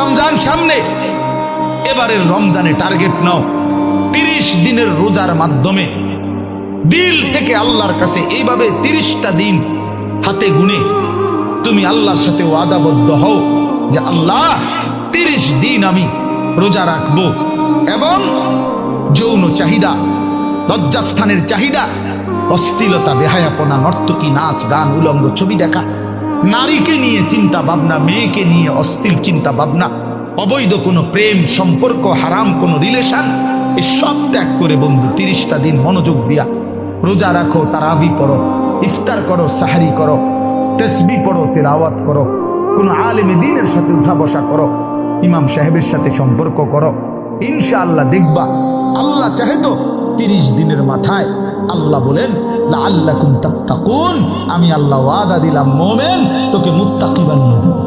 রমজান সামনে, এবারের রমজানে টার্গেট নাও 30 দিনের রোজার মাধ্যমে দিল থেকে আল্লাহর কাছে এইভাবে 30টা দিন হাতে গুনে তুমি আল্লাহর সাথে ওয়াদাবদ্ধ হও যে আল্লাহ 30 দিন আমি রোজা রাখবো। এবং যৌন চাহিদা, লজ্জাস্থানের চাহিদা, অশ্লীলতা, বেহায়াপনা, নর্তকী, নাচ গান, উলঙ্গ ছবি দেখা, নারীকে নিয়ে চিন্তা ভাবনা, মেয়েকে নিয়ে অশ্লীল চিন্তা ভাবনা, অবৈধ কোনো প্রেম সম্পর্ক, হারাম কোনো রিলেশন, এই সব ত্যাগ করে বন্ধু 30টা দিন মনোযোগ দিয়া রোজা রাখো, তারাবি পড়ো, ইফতার করো, সাহারি করো, তাসবিহ পড়ো, তেলাওয়াত করো, কোনো আলেমে দ্বীনের সাথে উঠা বসা করো, ইমাম সাহেবের সাথে সম্পর্ক করো। ইনশাআল্লাহ দেখবা আল্লাহ চাহে তো 30 দিনের মাথায় আল্লাহ বলেন লাআল্লাকুম তাত্তাকুন, আমি আল্লাহ ওয়াদা দিলাম মোমেন তোকে মুত্তাকি বানিয়ে দেব।